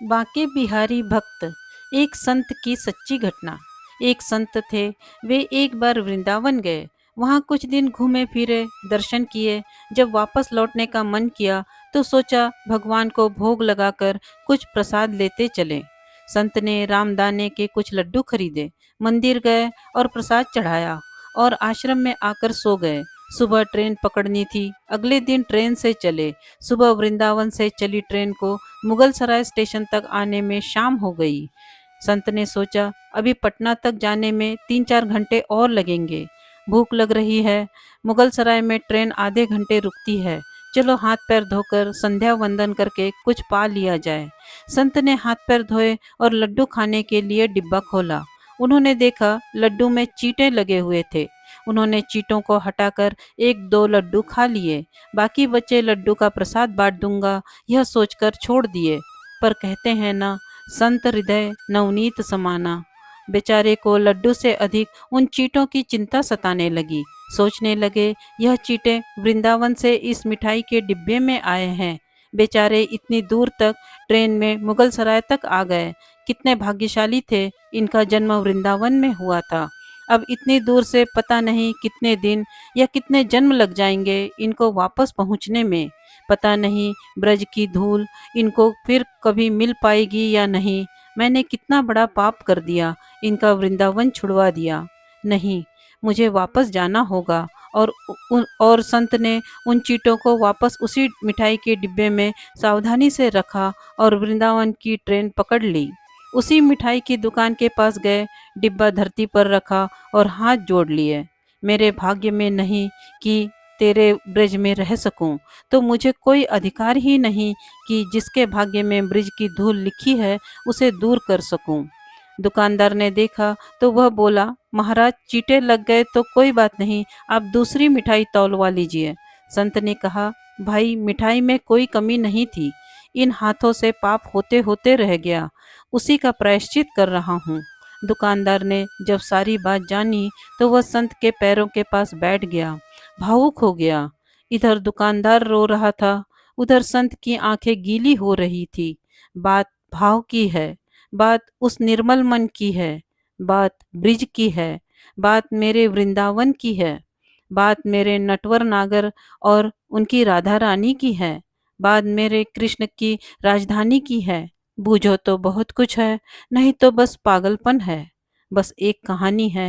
बांके बिहारी भक्त। एक संत की सच्ची घटना। एक संत थे, वे एक बार वृंदावन गए। वहाँ कुछ दिन घूमे फिरे, दर्शन किए। जब वापस लौटने का मन किया तो सोचा भगवान को भोग लगाकर कुछ प्रसाद लेते चले। संत ने रामदाने के कुछ लड्डू खरीदे, मंदिर गए और प्रसाद चढ़ाया और आश्रम में आकर सो गए। सुबह ट्रेन पकड़नी थी, अगले दिन ट्रेन से चले। सुबह वृंदावन से चली ट्रेन को मुगल सराय स्टेशन तक आने में शाम हो गई। संत ने सोचा अभी पटना तक जाने में 3-4 घंटे और लगेंगे। भूख लग रही है। मुगल सराय में ट्रेन आधे घंटे रुकती है। चलो हाथ पैर धोकर संध्या वंदन करके कुछ पा लिया जाए। संत ने हाथ पैर धोए और लड्डू खाने के लिए डिब्बा खोला। उन्होंने देखा लड्डू में चींटे लगे हुए थे। उन्होंने चींटों को हटाकर 1-2 लड्डू खा लिए। बाकी बचे लड्डू का प्रसाद बांट दूंगा यह सोचकर छोड़ दिए। पर कहते हैं ना, संत हृदय नवनीत समाना। बेचारे को लड्डू से अधिक उन चींटों की चिंता सताने लगी। सोचने लगे यह चींटे वृंदावन से इस मिठाई के डिब्बे में आए हैं। बेचारे इतनी दूर तक ट्रेन में मुगल सराय तक आ गए। कितने भाग्यशाली थे, इनका जन्म वृंदावन में हुआ था। अब इतनी दूर से पता नहीं कितने दिन या कितने जन्म लग जाएंगे इनको वापस पहुंचने में। पता नहीं ब्रज की धूल इनको फिर कभी मिल पाएगी या नहीं। मैंने कितना बड़ा पाप कर दिया, इनका वृंदावन छुड़वा दिया। नहीं, मुझे वापस जाना होगा। और संत ने उन चींटों को वापस उसी मिठाई के डिब्बे में सावधानी से रखा और वृंदावन की ट्रेन पकड़ ली। उसी मिठाई की दुकान के पास गए, डिब्बा धरती पर रखा और हाथ जोड़ लिए। मेरे भाग्य में नहीं कि तेरे ब्रज में रह सकूं, तो मुझे कोई अधिकार ही नहीं कि जिसके भाग्य में ब्रज की धूल लिखी है उसे दूर कर सकूं। दुकानदार ने देखा तो वह बोला, महाराज चींटे लग गए तो कोई बात नहीं, आप दूसरी मिठाई तौलवा लीजिए। संत ने कहा, भाई मिठाई में कोई कमी नहीं थी, इन हाथों से पाप होते होते रह गया, उसी का प्रायश्चित कर रहा हूँ। दुकानदार ने जब सारी बात जानी तो वह संत के पैरों के पास बैठ गया, भावुक हो गया। इधर दुकानदार रो रहा था, उधर संत की आंखें गीली हो रही थी। बात भाव की है, बात उस निर्मल मन की है, बात ब्रिज की है, बात मेरे वृंदावन की है, बात मेरे नटवर नागर और उनकी राधा रानी की है, बात मेरे कृष्ण की राजधानी की है। बूझो तो बहुत कुछ है, नहीं तो बस पागलपन है। बस एक कहानी है।